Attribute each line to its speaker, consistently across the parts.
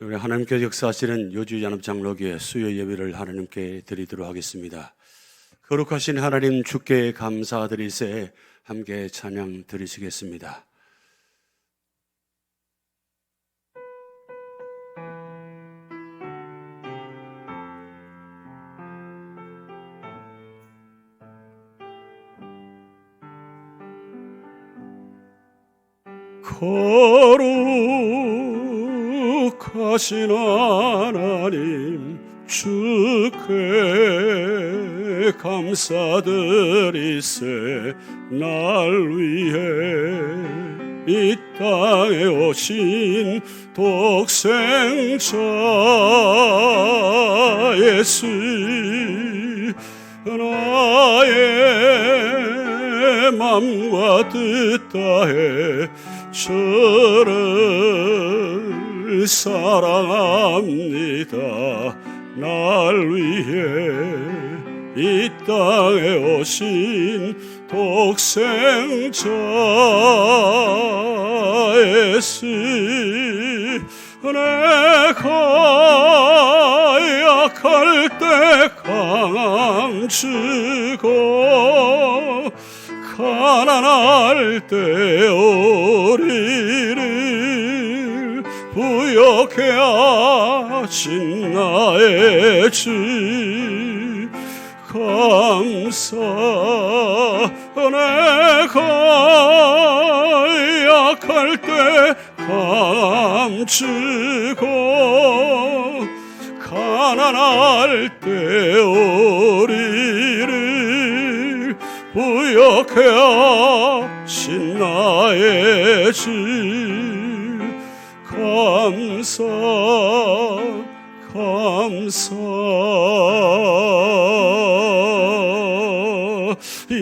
Speaker 1: 우리 하나님께 역사하시는 여주연합장로교회 수요 예배를 하나님께 드리도록 하겠습니다. 거룩하신 하나님 주께 감사드리세 함께 찬양 드리시겠습니다. 거룩하신 하나님 주께 감사드리세. 날 위해 이 땅에 오신 독생자 예수, 나의 맘과 뜻 다해 저를 사랑합니다. 날 위해 이 땅에 오신 독생자 예수, 내가 약할 때 강함 주고 가난할 때 우리를 부욕해 하신 나의 주 감사. 내가 약할 때 강함 주고 가난할 때 우리를 부욕해 하신 나의 주 감사 감사.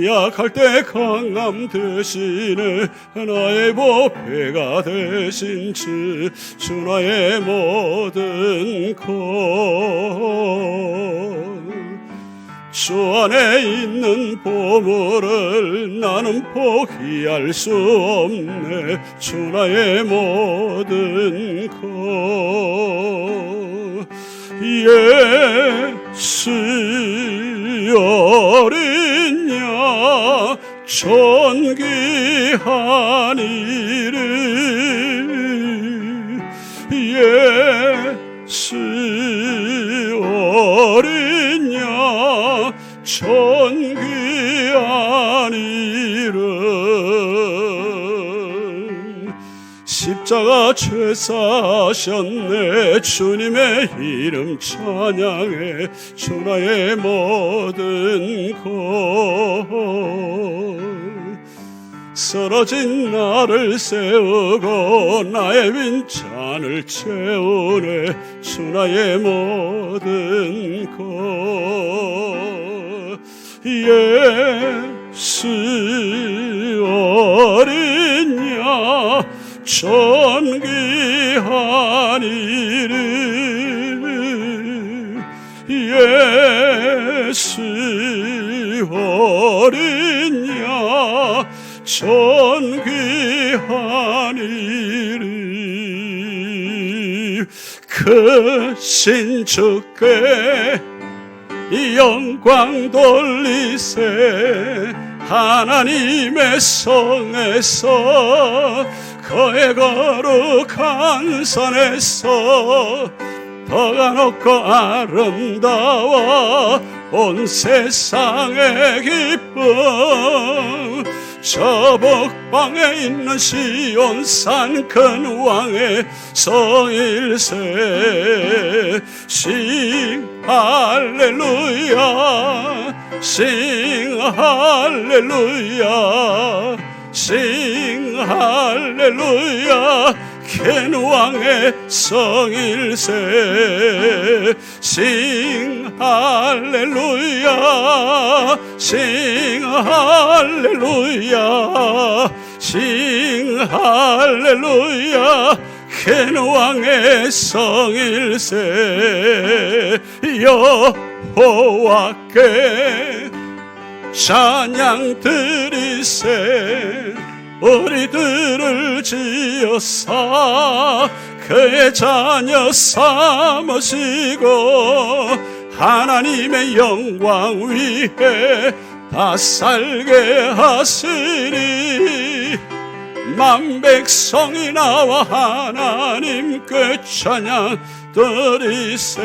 Speaker 1: 약할 때 강함 되시네. 나의 보배가 되신 주 나의 모든 것. 주 안에 있는 보물을 나는 포기할 수 없네. 주 나의 모든 것. 예수 어린 양 존귀한 이름. 예수 어린 양 존귀한 이름. 십자가 죄사하셨네. 주님의 이름 찬양해. 주 나의 모든 것. 쓰러진 나를 세우고 나의 빈잔을 채우네. 주 나의 모든 것. 예수 어린 양 존귀한 이름. 예수 어린 양 존귀한 이름. 크신 주께 이 영광 돌리세. 하나님의 성에서 그의 거룩한 산에서 더가 높고 아름다워 온 세상의 기쁨. 저 북방에 있는 시온산 큰 왕의 성일세. 싱 할렐루야 싱 할렐루야 싱 할렐루야 큰 왕의 성일세. 싱 할렐루야 싱 할렐루야 싱 할렐루야 큰 왕의 성일세. 여호와께 찬양 드리세. 우리들을 지어사 그의 자녀 삼으시고 하나님의 영광 위에 다 살게 하시니 만 백성이 나와 하나님께 찬양 드리세.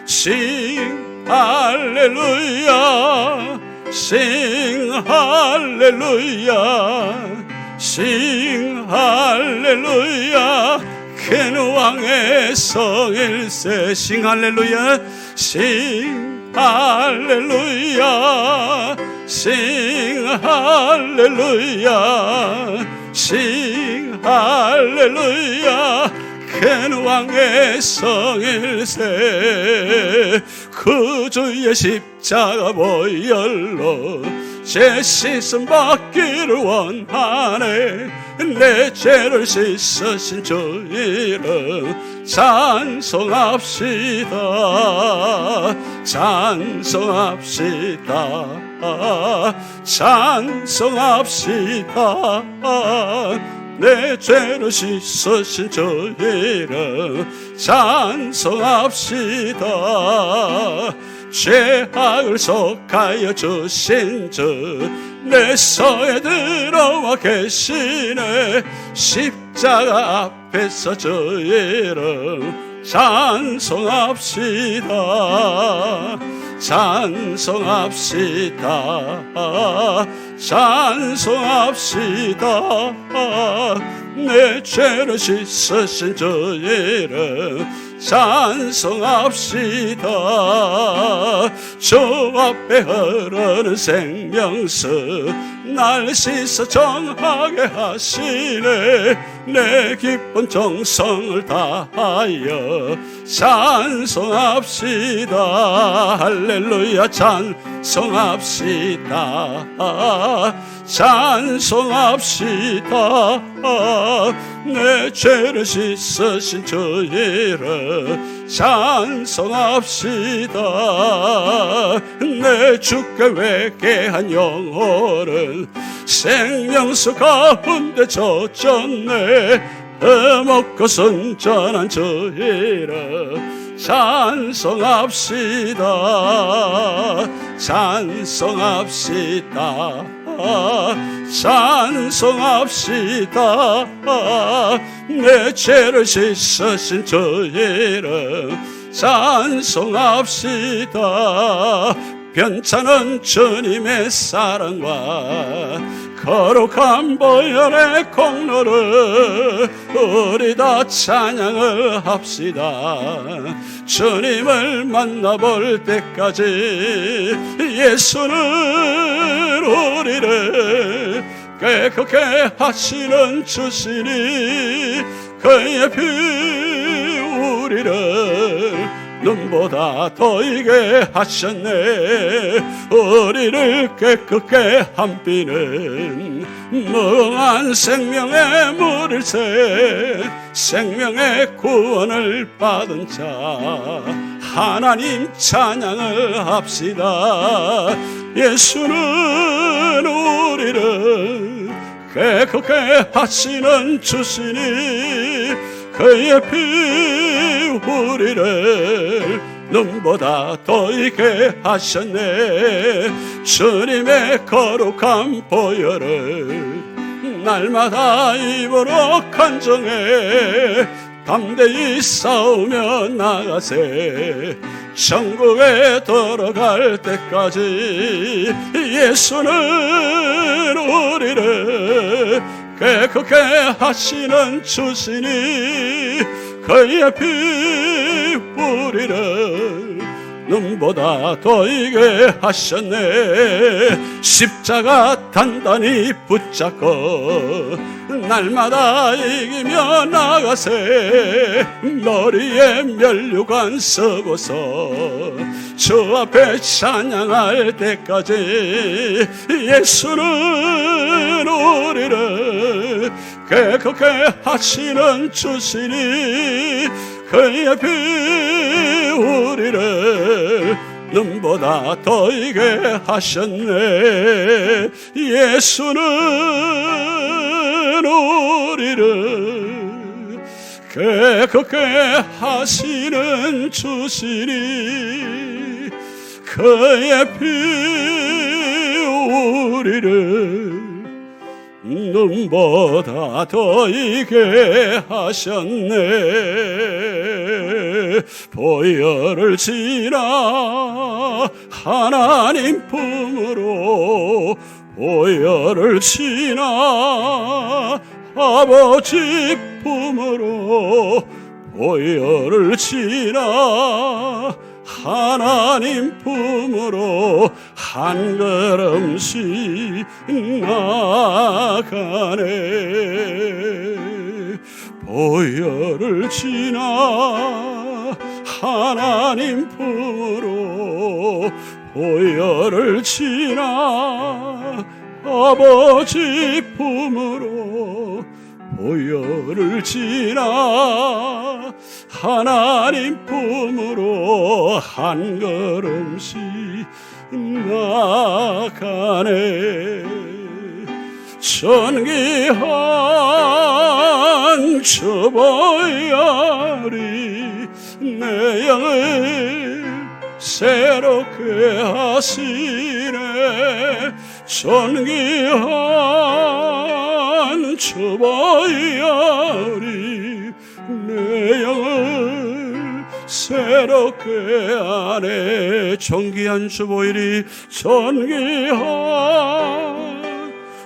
Speaker 1: Sing 할렐루야, Sing 할렐루야, Sing 할렐루야. 큰 왕의 성일세. Sing 할렐루야, Sing 할렐루야, Sing 할렐루야, Sing 할렐루야. 큰 왕의 성일세. 그 주의 십자가 보혈로 제 씻음 받기를 원하네. 내 죄를 씻으신 주 이름 찬송합시다. 찬송합시다. 찬송합시다. 내 죄를 씻으신 주 이름 찬송합시다. 죄악을 속하여 주신 주 내 서에 들어와 계시네. 십자가 앞에서 주 이름 찬송합시다. 찬송합시다. 찬송합시다. 내 죄를 씻으신 주 이름 찬송합시다. 주 앞에 흐르는 생명수 날 씻어 정하게 하시네. 내 기쁜 정성을 다하여 찬송합시다. 할렐루야. 찬송합시다. 찬송합시다. 내 죄를 씻으신 주 이름 찬송합시다. 내 주께 회개한 영혼은 생명수 가운데 젖었네. 흠없고 순전한 주 이름 찬송합시다. 찬송합시다. 찬송합시다. 내 죄를 씻으신 주 이름 찬송합시다. 변찮은 주님의 사랑과 거룩한 보혈의 공로를 우리 다 찬양을 합시다. 주님을 만나볼 때까지 예수는 우리를 깨끗게 하시는 주시니 그의 피 우리를 눈보다 더이게 하셨네. 우리를 깨끗게 한 피는 무궁한 생명의 물일세. 생명의 구원을 받은 자 하나님 찬양을 합시다. 예수는 우리를 깨끗게 하시는 주시니 그의 피 우리를 눈보다 더이게 하셨네. 주님의 거룩한 보혈을 날마다 입으로 간정해 담대히 싸우며 나가세. 천국에 들어갈 때까지 예수는 우리를 깨끗게 하시는 주시니 그의 피 우리를 눈보다 더이게 하셨네. 십자가 단단히 붙잡고 날마다 이기며 나가세. 머리에 면류관 쓰고서 주 앞에 찬양할 때까지 예수는 우리를 깨끗게 하시는 주시니 그의 피 우리를 눈보다 더이게 하셨네. 예수는 우리를 깨끗게 하시는 주시니 그의 피 우리를 눈보다 더 이게 하셨네. 보혈을 지나 하나님 품으로 보혈을 지나 아버지 품으로 보혈을 지나 하나님 품으로 한 걸음씩 나가네. 보혈을 지나 하나님 품으로 보혈을 지나 아버지 품으로 보혈을 지나 하나님 품으로 한 걸음씩 나가네. 존귀한 주 보혈이 내 영을 새롭게 하시네. 존귀한 주 보혈이 내 영을 새롭게 하네. 존귀한 주 보혈이 존귀한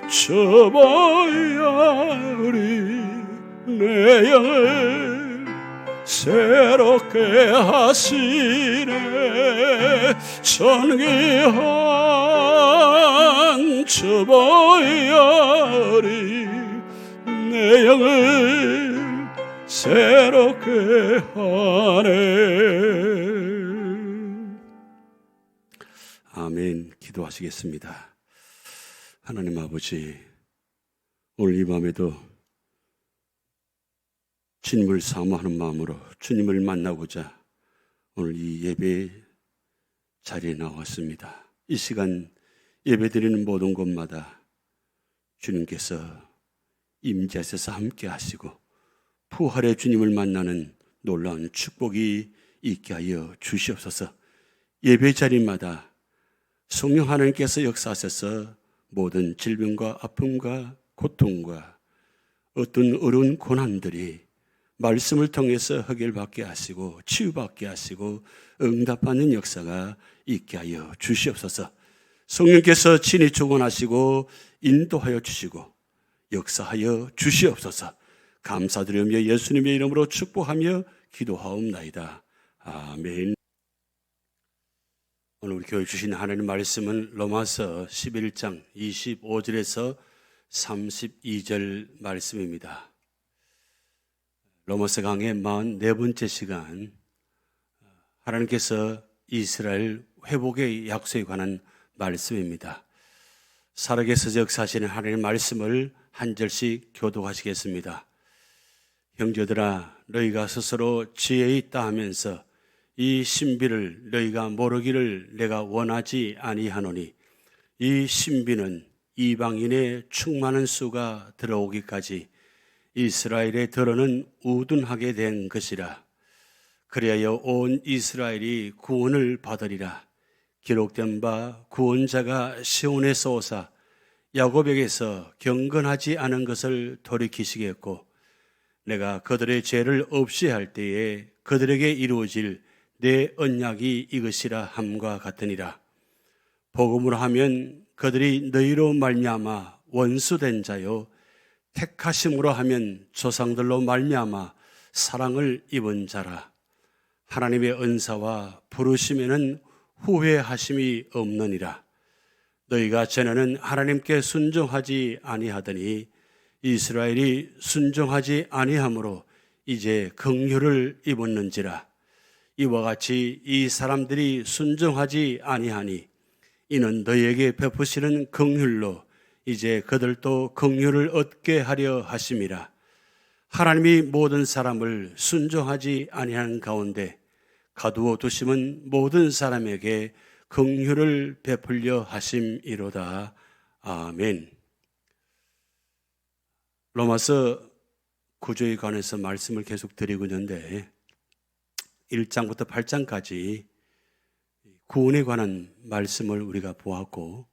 Speaker 1: 주 보혈이 내 영을 새롭게 하시네. 존귀한 주 보혈이 내 영을 새롭게 하네. 아멘. 기도하시겠습니다. 하나님 아버지, 오늘 이 밤에도 주님을 사모하는 마음으로 주님을 만나고자 오늘 이 예배 자리에 나왔습니다. 이 시간 예배드리는 모든 곳마다 주님께서 임재하셔서 함께 하시고 부활의 주님을 만나는 놀라운 축복이 있게 하여 주시옵소서. 예배 자리마다 성령 하나님께서 역사하셔서 모든 질병과 아픔과 고통과 어떤 어려운 고난들이 말씀을 통해서 해결받게 하시고 치유받게 하시고 응답받는 역사가 있게 하여 주시옵소서. 성령께서 친히 주관하시고 인도하여 주시고 역사하여 주시옵소서. 감사드리며 예수님의 이름으로 축복하며 기도하옵나이다. 아멘. 오늘 우리 교회 주신 하나님 말씀은 로마서 11장 25절에서 32절 말씀입니다. 로마서 강의 44번째 시간, 하나님께서 이스라엘 회복의 약속에 관한 말씀입니다. 살아계셔서 역사하시는 하나님의 말씀을 한 절씩 교독하시겠습니다. 형제들아, 너희가 스스로 지혜에 있다 하면서 이 신비를 너희가 모르기를 내가 원하지 아니하노니, 이 신비는 이방인의 충만한 수가 들어오기까지 이스라엘의 더러는 우둔하게 된 것이라. 그리하여 온 이스라엘이 구원을 받으리라. 기록된 바 구원자가 시온에서 오사 야곱에게서 경건하지 않은 것을 돌이키시겠고, 내가 그들의 죄를 없이 할 때에 그들에게 이루어질 내 언약이 이것이라 함과 같으니라. 복음으로 하면 그들이 너희로 말미암아 원수된 자요, 택하심으로 하면 조상들로 말미암아 사랑을 입은 자라. 하나님의 은사와 부르심에는 후회하심이 없느니라. 너희가 전에는 하나님께 순종하지 아니하더니 이스라엘이 순종하지 아니하므로 이제 긍휼을 입었는지라. 이와 같이 이 사람들이 순종하지 아니하니 이는 너희에게 베푸시는 긍휼로 이제 그들도 긍휼을 얻게 하려 하심이라. 하나님이 모든 사람을 순종하지 아니하는 가운데 가두어 두심은 모든 사람에게 긍휼을 베풀려 하심이로다. 아멘. 로마서 구조에 관해서 말씀을 계속 드리고 있는데 1장부터 8장까지 구원에 관한 말씀을 우리가 보았고,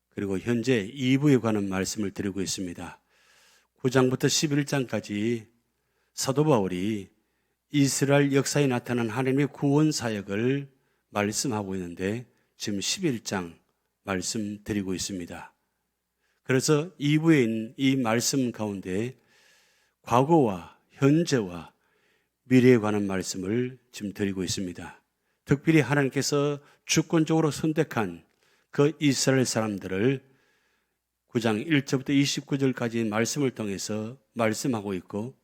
Speaker 1: 그리고 현재 2부에 관한 말씀을 드리고 있습니다. 9장부터 11장까지 사도 바울이 이스라엘 역사에 나타난 하나님의 구원 사역을 말씀하고 있는데 지금 11장 말씀드리고 있습니다. 그래서 2부에 있는 이 말씀 가운데 과거와 현재와 미래에 관한 말씀을 지금 드리고 있습니다. 특별히 하나님께서 주권적으로 선택한 그 이스라엘 사람들을 9장 1절부터 29절까지 말씀을 통해서 말씀하고 있고,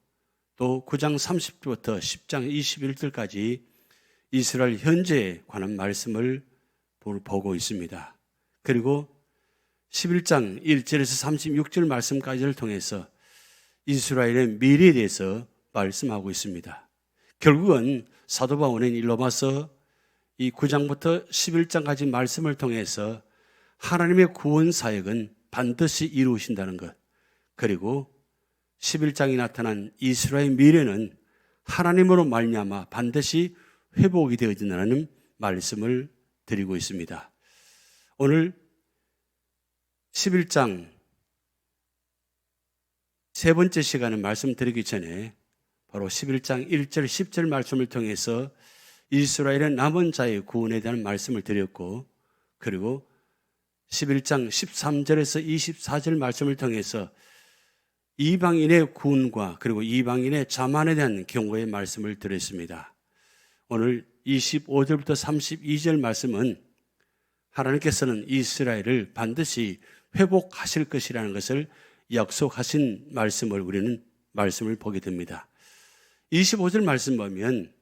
Speaker 1: 또 9장 30절부터 10장 21절까지 이스라엘 현재에 관한 말씀을 보고 있습니다. 그리고 11장 1절에서 36절 말씀까지를 통해서 이스라엘의 미래에 대해서 말씀하고 있습니다. 결국은 사도 바울은 이 로마서 이 9장부터 11장까지 말씀을 통해서 하나님의 구원 사역은 반드시 이루신다는 것, 그리고 11장에 나타난 이스라엘 미래는 하나님으로 말미암아 반드시 회복이 되어진다는 말씀을 드리고 있습니다. 오늘 11장 세 번째 시간에 말씀드리기 전에 바로 11장 1절 10절 말씀을 통해서 이스라엘의 남은 자의 구원에 대한 말씀을 드렸고, 그리고 11장 13절에서 24절 말씀을 통해서 이방인의 구원과 그리고 이방인의 자만에 대한 경고의 말씀을 드렸습니다. 오늘 25절부터 32절 말씀은 하나님께서는 이스라엘을 반드시 회복하실 것이라는 것을 약속하신 말씀을 우리는 말씀을 보게 됩니다. 25절 말씀 보면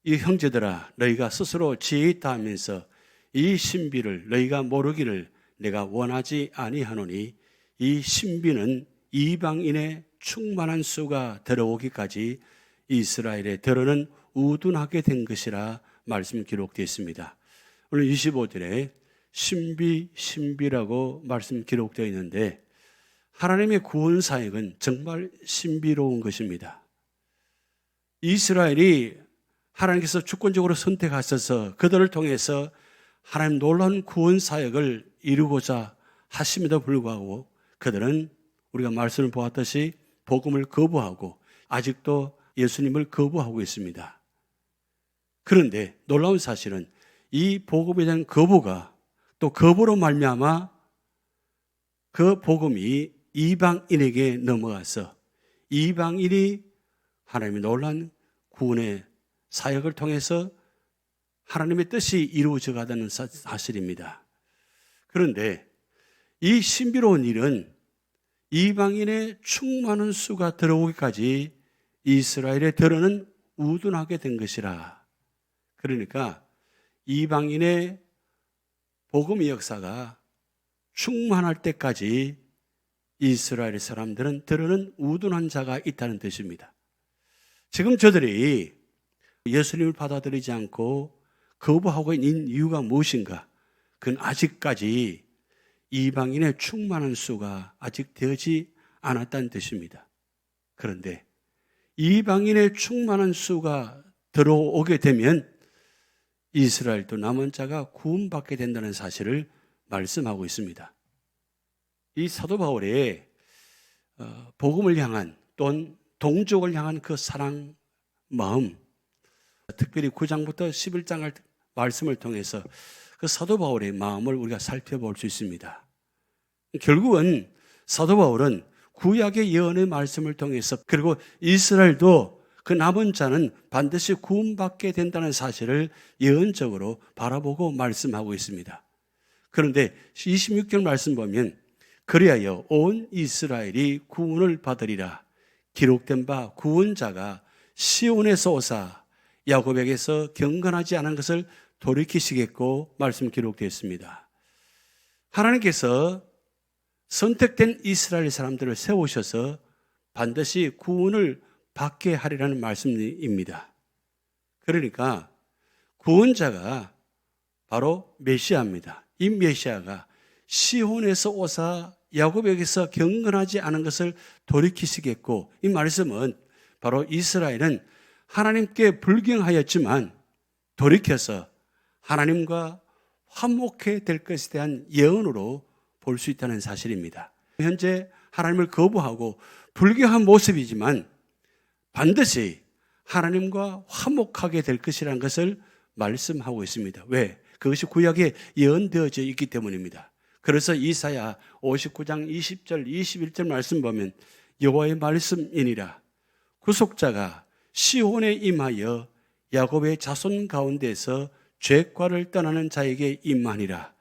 Speaker 1: 이 형제들아 너희가 스스로 지혜 있다 하면서 이 신비를 너희가 모르기를 내가 원하지 아니하노니 이 신비는 이방인의 충만한 수가 들어오기까지 이스라엘에 들어는 우둔하게 된 것이라 말씀 기록되어 있습니다. 오늘 25절에 신비라고 말씀 기록되어 있는데 하나님의 구원 사역은 정말 신비로운 것입니다. 이스라엘이 하나님께서 주권적으로 선택하셔서 그들을 통해서 하나님 놀라운 구원 사역을 이루고자 하심에도 불구하고 그들은 우리가 말씀을 보았듯이 복음을 거부하고 아직도 예수님을 거부하고 있습니다. 그런데 놀라운 사실은 이 복음에 대한 거부가 또 거부로 말미암아 그 복음이 이방인에게 넘어가서 이방인이 하나님의 놀라운 구원의 사역을 통해서 하나님의 뜻이 이루어져 가다는 사실입니다. 그런데 이 신비로운 일은 이방인의 충만한 수가 들어오기까지 이스라엘에 들어는 우둔하게 된 것이라. 그러니까 이방인의 복음의 역사가 충만할 때까지 이스라엘 사람들은 들어는 우둔한 자가 있다는 뜻입니다. 지금 저들이 예수님을 받아들이지 않고 거부하고 있는 이유가 무엇인가? 그건 아직까지 이방인의 충만한 수가 아직 되지 않았다는 뜻입니다. 그런데 이방인의 충만한 수가 들어오게 되면 이스라엘도 남은 자가 구원받게 된다는 사실을 말씀하고 있습니다. 이 사도 바울의 복음을 향한 또는 동족을 향한 그 사랑 마음, 특별히 9장부터 11장을 말씀을 통해서 그 사도 바울의 마음을 우리가 살펴볼 수 있습니다. 결국은 사도 바울은 구약의 예언의 말씀을 통해서 그리고 이스라엘도 그 남은 자는 반드시 구원받게 된다는 사실을 예언적으로 바라보고 말씀하고 있습니다. 그런데 26절 말씀 보면 그리하여 온 이스라엘이 구원을 받으리라. 기록된 바 구원자가 시온에서 오사 야곱에게서 경건하지 않은 것을 돌이키시겠고 말씀 기록되어 있습니다. 하나님께서 선택된 이스라엘 사람들을 세우셔서 반드시 구원을 받게 하리라는 말씀입니다. 그러니까 구원자가 바로 메시아입니다. 이 메시아가 시온에서 오사 야곱에게서 경건하지 않은 것을 돌이키시겠고, 이 말씀은 바로 이스라엘은 하나님께 불경하였지만 돌이켜서 하나님과 화목해 될 것에 대한 예언으로 볼 수 있다는 사실입니다. 현재 하나님을 거부하고 불경한 모습이지만 반드시 하나님과 화목하게 될 것이라는 것을 말씀하고 있습니다. 왜? 그것이 구약에 예언되어져 있기 때문입니다. 그래서 이사야 59장 20절 21절 말씀 보면 여호와의 말씀이니라 구속자가 시온에 임하여 야곱의 자손 가운데서 죄과를 떠나는 자에게 임하니라.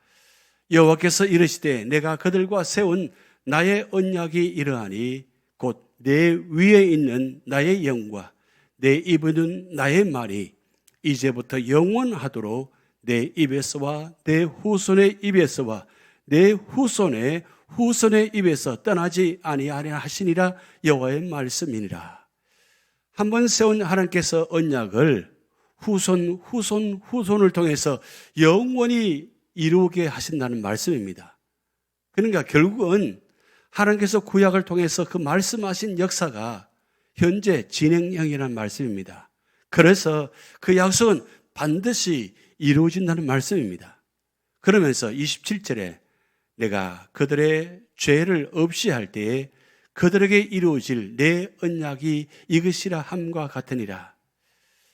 Speaker 1: 여호와께서 이르시되 내가 그들과 세운 나의 언약이 이러하니 곧 내 위에 있는 나의 영과 내 입에 있는 나의 말이 이제부터 영원하도록 내 입에서와 내 후손의 입에서와 내 후손의 입에서 떠나지 아니하리라 하시니라. 여호와의 말씀이니라. 한번 세운 하나님께서 언약을 후손을 통해서 영원히 이루게 하신다는 말씀입니다. 그러니까 결국은 하나님께서 구약을 통해서 그 말씀하신 역사가 현재 진행형이라는 말씀입니다. 그래서 그 약속은 반드시 이루어진다는 말씀입니다. 그러면서 27절에 내가 그들의 죄를 없이 할 때에 그들에게 이루어질 내 언약이 이것이라 함과 같으니라.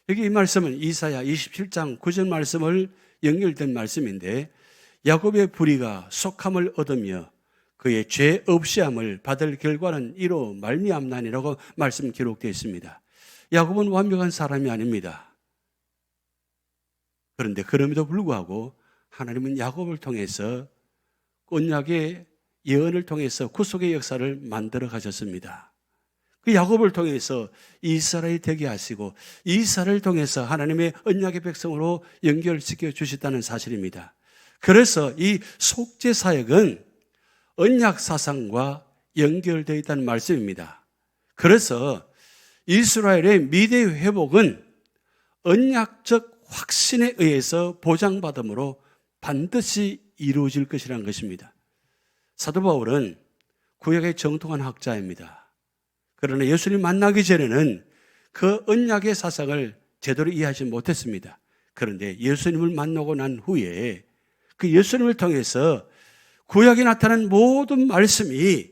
Speaker 1: 여기 이 말씀은 이사야 27장 9절 말씀을 연결된 말씀인데 야곱의 불의가 속함을 얻으며 그의 죄 없이함을 받을 결과는 이로 말미암나니라고 말씀 기록되어 있습니다. 야곱은 완벽한 사람이 아닙니다. 그런데 그럼에도 불구하고 하나님은 야곱을 통해서 언약의 예언을 통해서 구속의 역사를 만들어 가셨습니다. 그 야곱을 통해서 이스라엘이 되게 하시고 이스라엘을 통해서 하나님의 언약의 백성으로 연결시켜 주셨다는 사실입니다. 그래서 이 속죄 사역은 언약 사상과 연결되어 있다는 말씀입니다. 그래서 이스라엘의 미래의 회복은 언약적 확신에 의해서 보장받음으로 반드시 이루어질 것이라는 것입니다. 사도 바울은 구약의 정통한 학자입니다. 그러나 예수님 만나기 전에는 그 언약의 사상을 제대로 이해하지 못했습니다. 그런데 예수님을 만나고 난 후에 그 예수님을 통해서 구약에 나타난 모든 말씀이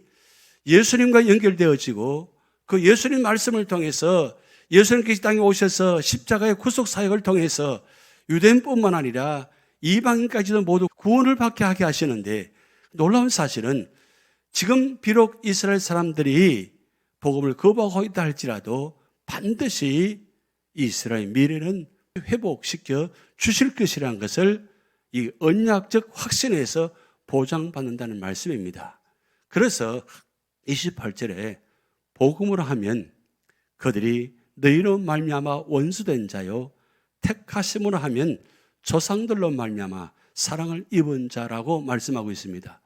Speaker 1: 예수님과 연결되어지고 그 예수님 말씀을 통해서 예수님께서 땅에 오셔서 십자가의 구속 사역을 통해서 유대인뿐만 아니라 이방인까지도 모두 구원을 받게 하게 하시는데 놀라운 사실은 지금 비록 이스라엘 사람들이 복음을 거부하고 있다 할지라도 반드시 이스라엘 미래는 회복시켜 주실 것이라는 것을 이 언약적 확신에서 보장받는다는 말씀입니다. 그래서 28절에 복음으로 하면 그들이 너희로 말미암아 원수된 자요 택하심으로 하면 조상들로 말미암아 사랑을 입은 자라고 말씀하고 있습니다.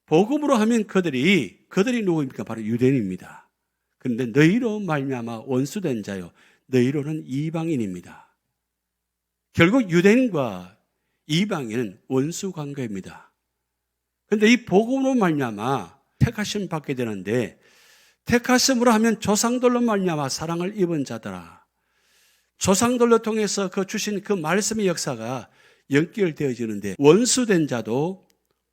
Speaker 1: 복음으로 하면 그들이 누구입니까? 바로 유대인입니다. 그런데 너희로 말미암아 원수된 자요 너희로는 이방인입니다. 결국 유대인과 이방인은 원수 관계입니다. 그런데 이 복음으로 말미암아 택하심 받게 되는데 택하심으로 하면 조상들로 말미암아 사랑을 입은 자더라. 조상들로 통해서 그 주신 그 말씀의 역사가 연결되어지는데 원수된 자도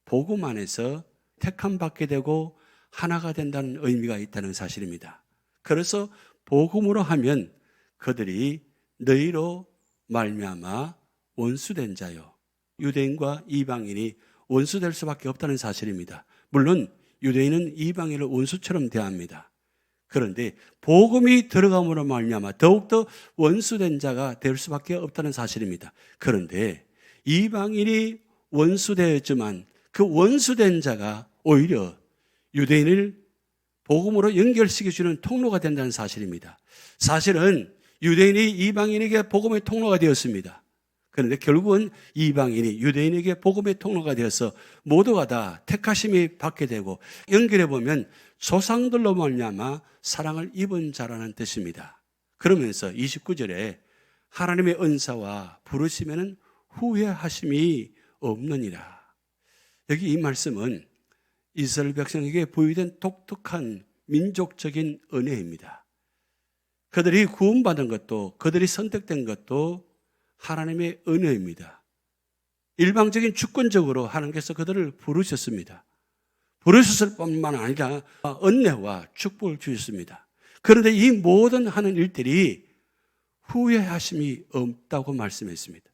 Speaker 1: 복음 안에서 택함 받게 되고 하나가 된다는 의미가 있다는 사실입니다. 그래서 복음으로 하면 그들이 너희로 말미암아 원수된 자요. 유대인과 이방인이 원수될 수밖에 없다는 사실입니다. 물론 유대인은 이방인을 원수처럼 대합니다. 그런데 복음이 들어감으로 말미암아 더욱더 원수된 자가 될 수밖에 없다는 사실입니다. 그런데 이방인이 원수되었지만 그 원수된 자가 오히려 유대인을 복음으로 연결시켜주는 통로가 된다는 사실입니다. 사실은 유대인이 이방인에게 복음의 통로가 되었습니다. 그런데 결국은 이방인이 유대인에게 복음의 통로가 되어서 모두가 다 택하심이 받게 되고 연결해 보면 조상들로 말미암아 사랑을 입은 자라는 뜻입니다. 그러면서 29절에 하나님의 은사와 부르심에는 후회하심이 없느니라. 여기 이 말씀은 이스라엘 백성에게 부여된 독특한 민족적인 은혜입니다. 그들이 구원받은 것도, 그들이 선택된 것도 하나님의 은혜입니다. 일방적인 주권적으로 하나님께서 그들을 부르셨습니다. 부르셨을 뿐만 아니라 은혜와 축복을 주셨습니다. 그런데 이 모든 하는 일들이 후회하심이 없다고 말씀했습니다.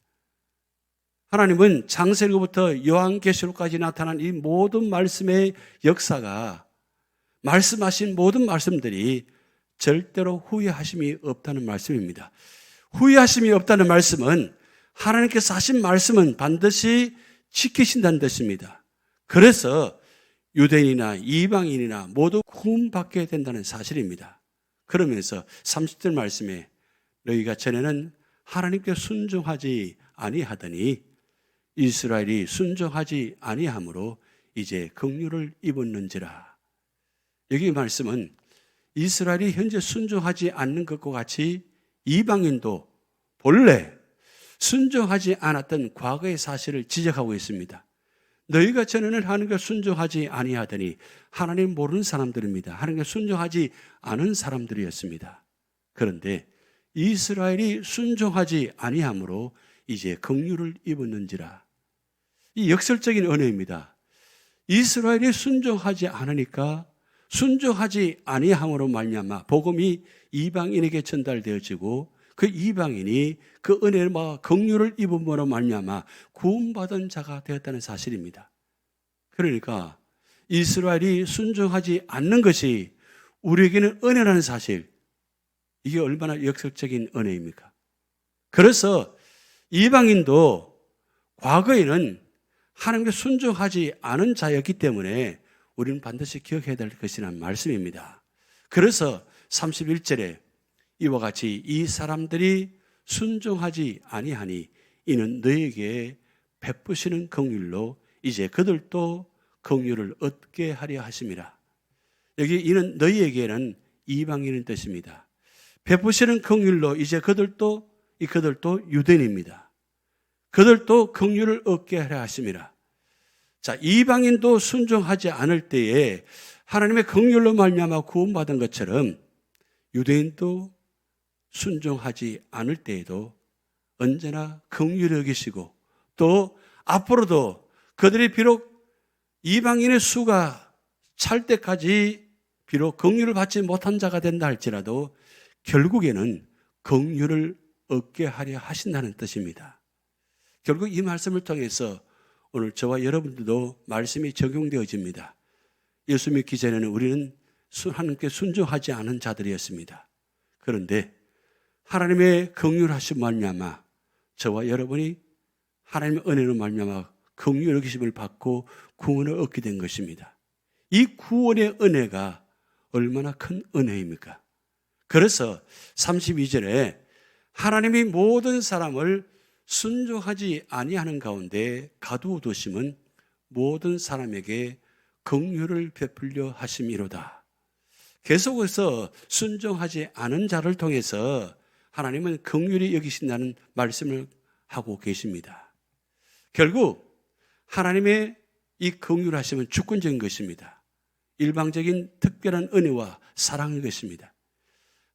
Speaker 1: 하나님은 창세기부터 요한계시록까지 나타난 이 모든 말씀의 역사가, 말씀하신 모든 말씀들이 절대로 후회하심이 없다는 말씀입니다. 후회하심이 없다는 말씀은 하나님께서 하신 말씀은 반드시 지키신다는 뜻입니다. 그래서 유대인이나 이방인이나 모두 구원받게 된다는 사실입니다. 그러면서 30절 말씀에 너희가 전에는 하나님께 순종하지 아니하더니 이스라엘이 순종하지 아니하므로 이제 긍휼을 입었는지라. 여기 말씀은 이스라엘이 현재 순종하지 않는 것과 같이 이방인도 본래 순종하지 않았던 과거의 사실을 지적하고 있습니다. 너희가 전에는 하나님께 순종하지 아니하더니, 하나님 모르는 사람들입니다. 하나님께 순종하지 않은 사람들이었습니다. 그런데 이스라엘이 순종하지 아니하므로 이제 긍휼을 입었는지라. 이 역설적인 은혜입니다. 이스라엘이 순종하지 않으니까 순종하지 아니함으로 말미암아 복음이 이방인에게 전달되어지고 그 이방인이 그 은혜를 긍휼을 입음으로 말미암아 구원받은 자가 되었다는 사실입니다. 그러니까 이스라엘이 순종하지 않는 것이 우리에게는 은혜라는 사실, 이게 얼마나 역설적인 은혜입니까? 그래서 이방인도 과거에는 하나님께 순종하지 않은 자였기 때문에 우리는 반드시 기억해야 될 것이라는 말씀입니다. 그래서 31절에 이와 같이 이 사람들이 순종하지 아니하니 이는 너에게 베푸시는 긍휼로 이제 그들도 긍휼을 얻게 하려 하심이라. 여기 이는 너희에게는 이방인인 뜻입니다. 베푸시는 긍휼로 이제 그들도 유대인입니다. 그들도 긍휼을 얻게 하려 하심이라. 자, 이방인도 순종하지 않을 때에 하나님의 긍휼로 말미암아 구원받은 것처럼 유대인도 순종하지 않을 때에도 언제나 긍휼히 여기시고, 또 앞으로도 그들이 비록 이방인의 수가 찰 때까지 비록 긍휼을 받지 못한 자가 된다 할지라도 결국에는 긍휼을 얻게 하려 하신다는 뜻입니다. 결국 이 말씀을 통해서 오늘 저와 여러분들도 말씀이 적용되어집니다. 예수 믿기 전에는 우리는 하나님께 순종하지 않은 자들이었습니다. 그런데 하나님의 긍휼하심 말미암아 저와 여러분이 하나님의 은혜로 말미암아 긍휼 여기심을 받고 구원을 얻게 된 것입니다. 이 구원의 은혜가 얼마나 큰 은혜입니까? 그래서 32절에 하나님이 모든 사람을 순종하지 아니하는 가운데 가두어 두심은 모든 사람에게 긍휼을 베풀려 하심이로다. 계속해서 순종하지 않은 자를 통해서 하나님은 긍휼히 여기신다는 말씀을 하고 계십니다. 결국 하나님의 이 긍휼하심은 주권적인 것입니다. 일방적인 특별한 은혜와 사랑인 것입니다.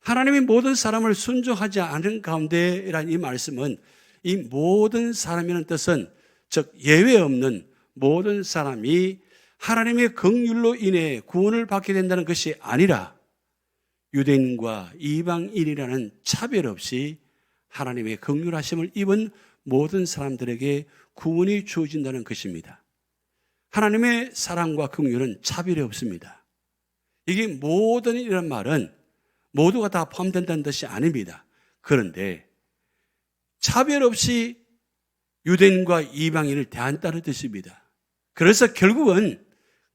Speaker 1: 하나님이 모든 사람을 순종하지 않은 가운데라는 이 말씀은 이 모든 사람이라는 뜻은 즉 예외 없는 모든 사람이 하나님의 긍휼로 인해 구원을 받게 된다는 것이 아니라 유대인과 이방인이라는 차별 없이 하나님의 긍휼하심을 입은 모든 사람들에게 구원이 주어진다는 것입니다. 하나님의 사랑과 긍휼은 차별이 없습니다. 이게 모든이라는 말은 모두가 다 포함된다는 뜻이 아닙니다. 그런데 차별 없이 유대인과 이방인을 대한다는 뜻입니다. 그래서 결국은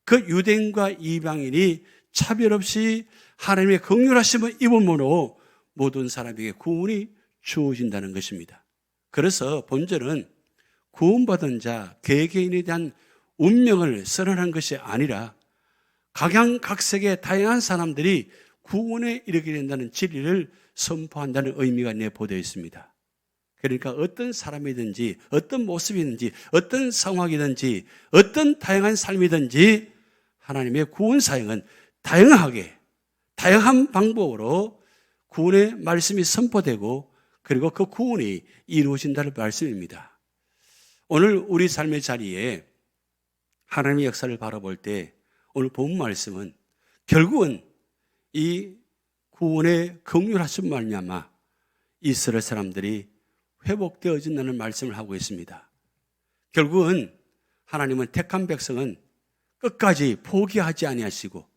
Speaker 1: 그 유대인과 이방인이 차별 없이 하나님의 긍휼하심을 입음으로 모든 사람에게 구원이 주어진다는 것입니다. 그래서 본절은 구원받은 자 개개인에 대한 운명을 선언한 것이 아니라 각양각색의 다양한 사람들이 구원에 이르게 된다는 진리를 선포한다는 의미가 내포되어 있습니다. 그러니까 어떤 사람이든지 어떤 모습이든지 어떤 상황이든지 어떤 다양한 삶이든지 하나님의 구원 사역은 다양한 방법으로 구원의 말씀이 선포되고 그리고 그 구원이 이루어진다는 말씀입니다. 오늘 우리 삶의 자리에 하나님의 역사를 바라볼 때 오늘 본 말씀은 결국은 이 구원의 긍휼하심 말미암아 이스라엘 사람들이 회복되어진다는 말씀을 하고 있습니다. 결국은 하나님은 택한 백성은 끝까지 포기하지 아니하시고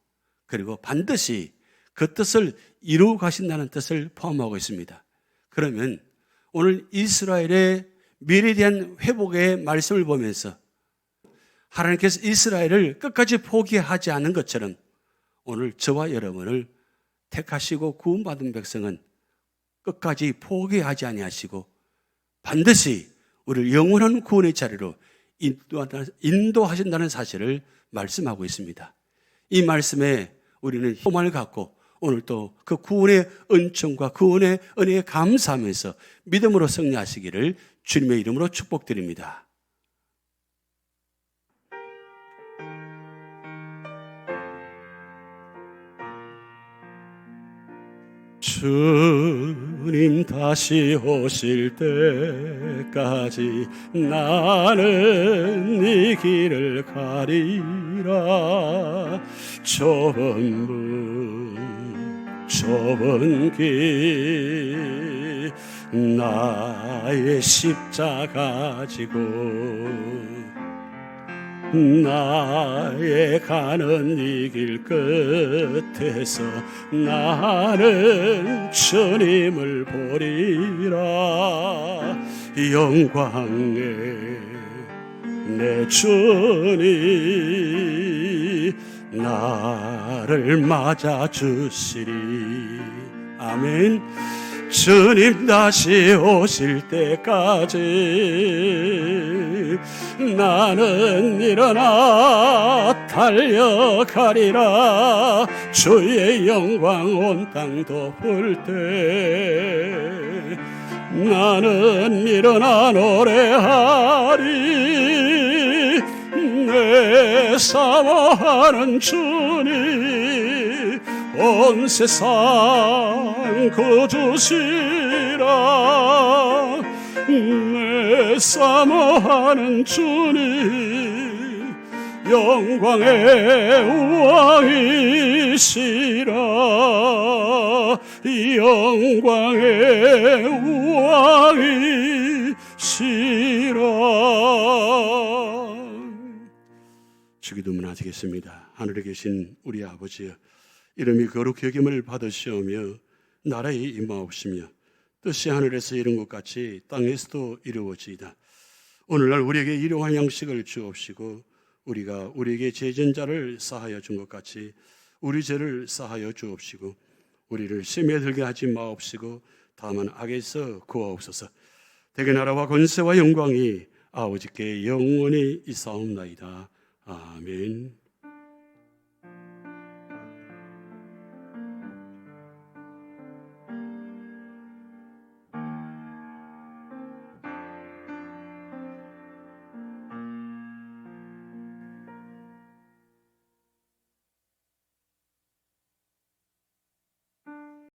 Speaker 1: 그리고 반드시 그 뜻을 이루어 가신다는 뜻을 포함하고 있습니다. 그러면 오늘 이스라엘의 미래에 대한 회복의 말씀을 보면서 하나님께서 이스라엘을 끝까지 포기하지 않은 것처럼 오늘 저와 여러분을 택하시고 구원받은 백성은 끝까지 포기하지 아니하시고 반드시 우리를 영원한 구원의 자리로 인도하신다는 사실을 말씀하고 있습니다. 이 말씀에 우리는 희망을 갖고 오늘 또 그 구원의 은총과 구원의 은혜에 감사하면서 믿음으로 승리하시기를 주님의 이름으로 축복드립니다. 주님 다시 오실 때까지 나는 이 길을 가리라. 좁은 길 나의 십자가 지고 나의 가는 이 길 끝에서 나는 주님을 보리라. 영광의 내 주님 나를 맞아주시리. 아멘. 주님 다시 오실 때까지 나는 일어나 달려가리라. 주의 영광 온 땅 덮을 때 나는 일어나 노래하리. 내 사모하는 주님 온 세상 구주시라. 내 사모하는 주님 영광의 왕이시라. 영광의 왕이시라. 주기도문 하시겠습니다. 하늘에 계신 우리 아버지여, 이름이 거룩히 여김을 받으시오며 나라에 임하옵시며 뜻이 하늘에서 이룬 것 같이 땅에서도 이루어지이다. 오늘날 우리에게 일용할 양식을 주옵시고 우리가 우리에게 죄진자를 사하여 준 것 같이 우리 죄를 사하여 주옵시고 우리를 시험에 들게 하지 마옵시고 다만 악에서 구하옵소서. 대개 나라와 권세와 영광이 아버지께 영원히 있사옵나이다. 아멘.